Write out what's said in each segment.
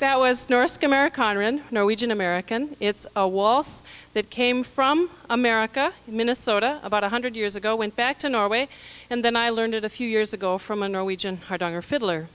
that was Norsk Amerikanerin, Norwegian American. It's a waltz that came from America, Minnesota, about 100 years ago, went back to Norway, and then I learned it a few years ago from a Norwegian Hardanger fiddler.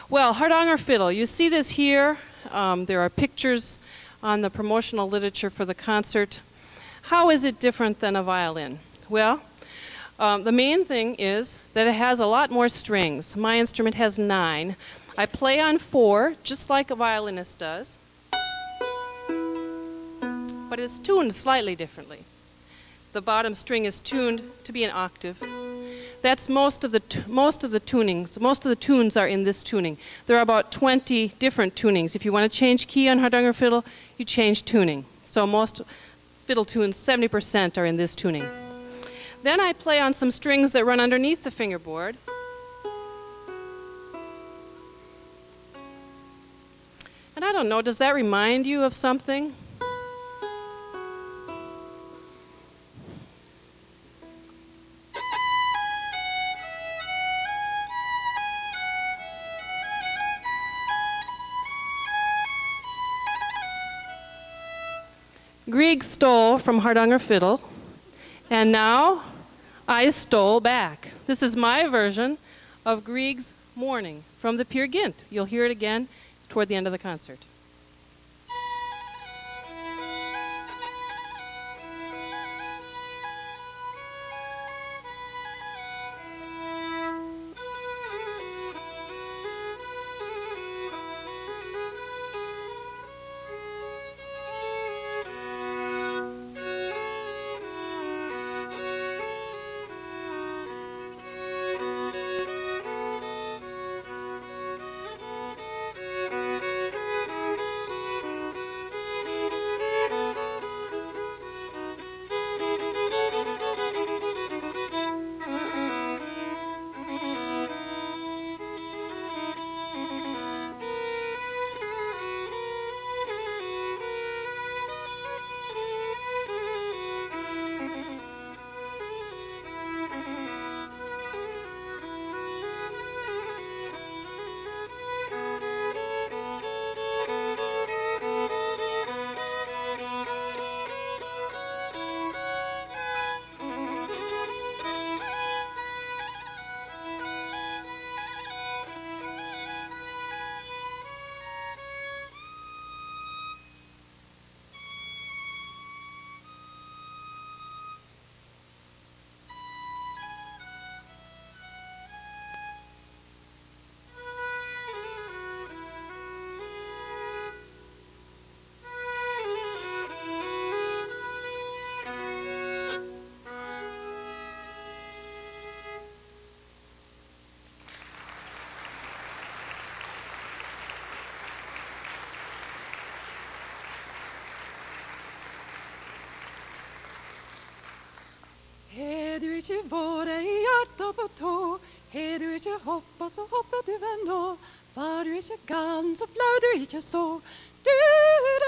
Well, Hardanger fiddle, you see this here. There are pictures on the promotional literature for the concert. How is it different than a violin? Well, the main thing is that it has a lot more strings. My instrument has 9. I play on 4, just like a violinist does, but it's tuned slightly differently. The bottom string is tuned to be an octave. That's most of the tunings. Most of the tunes are in this tuning. There are about 20 different tunings. If you want to change key on Hardanger fiddle, you change tuning. So most fiddle tunes, 70% are in this tuning. Then I play on some strings that run underneath the fingerboard. And I don't know, does that remind you of something? Grieg stole from Hardanger fiddle, and now I stole back. This is my version of Grieg's Morning from the Peer Gynt. You'll hear it again toward the end of the concert. Har du ikke vært i hjertet på tå? Har du ikke hoppet, så hoppet du vel nå. Var du ikke galen, så flau du ikke så. Du er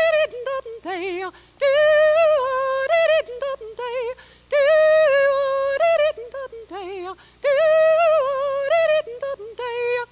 i-ridden-datten-deia, du er i-ridden-datten-deia, du er i-ridden-datten-deia, du er i-ridden-datten-deia.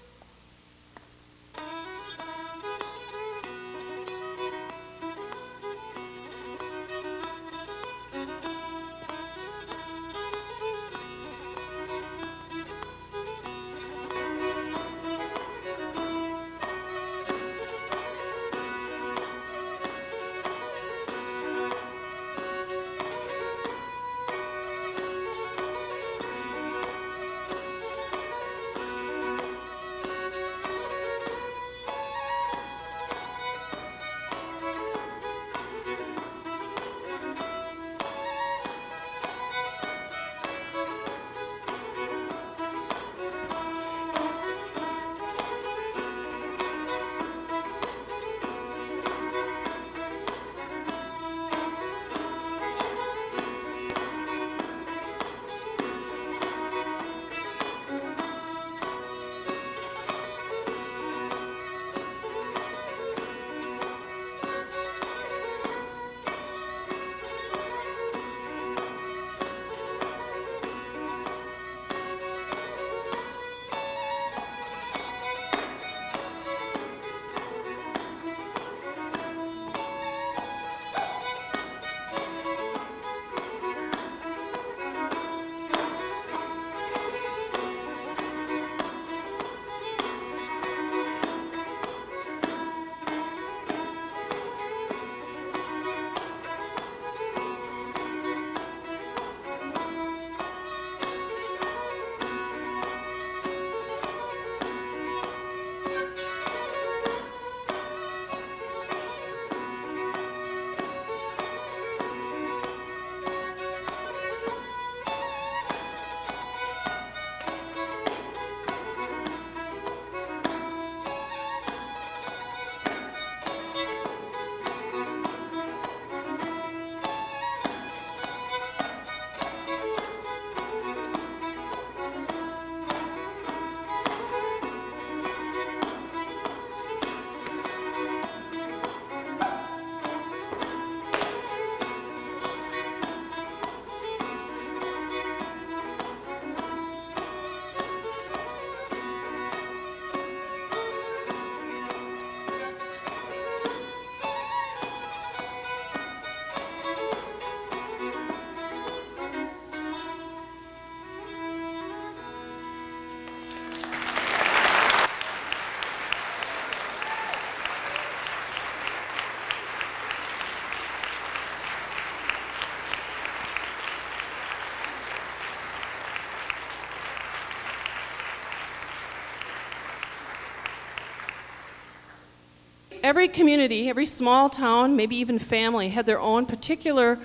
every community, every small town, maybe even family, had their own particular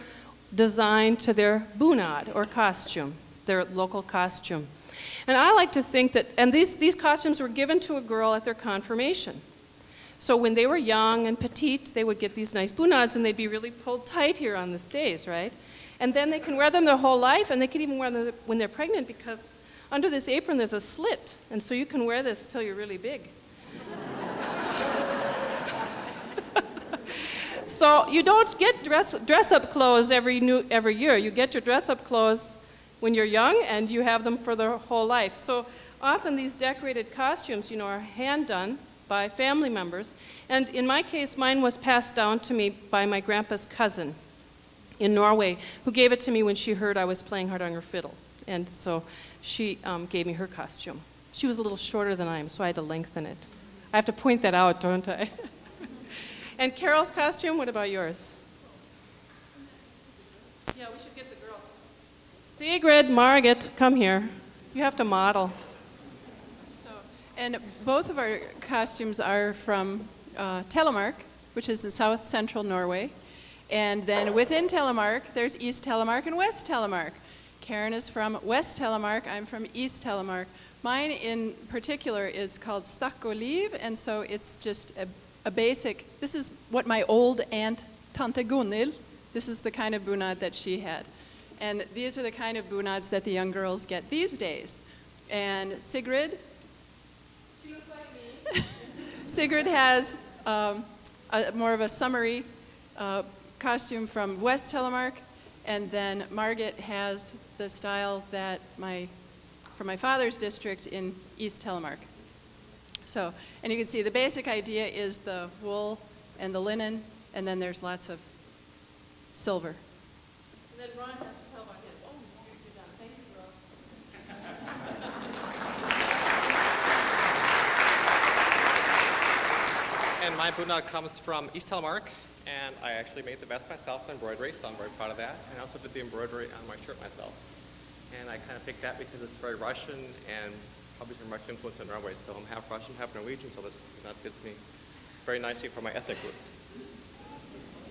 design to their bunad or costume, their local costume. And I like to think that, and these costumes were given to a girl at their confirmation. So when they were young and petite, they would get these nice bunads, and they'd be really pulled tight here on the stays, right? And then they can wear them their whole life, and they can even wear them when they're pregnant, because under this apron there's a slit, and so you can wear this till you're really big. So you don't get dress-up clothes every year. You get your dress-up clothes when you're young, and you have them for their whole life. So often these decorated costumes, are hand-done by family members. And in my case, mine was passed down to me by my grandpa's cousin in Norway, who gave it to me when she heard I was playing Hardanger fiddle. And so she gave me her costume. She was a little shorter than I am, so I had to lengthen it. I have to point that out, don't I? And Carol's costume, what about yours? Yeah, we should get the girls. Sigrid, Margit, come here. You have to model. And both of our costumes are from Telemark, which is in south central Norway. And then within Telemark, there's East Telemark and West Telemark. Karen is from West Telemark, I'm from East Telemark. Mine in particular is called Stakk og Liv, and so it's just a basic, this is what my old aunt, Tante Gunhild, this is the kind of bunad that she had. And these are the kind of bunads that the young girls get these days. And Sigrid, she looks like me. Sigrid has more of a summery costume from West Telemark, and then Margit has the style that from my father's district in East Telemark. So, and you can see the basic idea is the wool and the linen, and then there's lots of silver. And then Ron has to tell about his. Oh, thank you, girls. And my bunad comes from East Telemark, and I actually made the vest myself in embroidery, so I'm very proud of that. And I also did the embroidery on my shirt myself. And I kind of picked that because it's very Russian and probably some Russian influence in Norway. So I'm half Russian, half Norwegian, so that fits me very nicely for my ethnic roots.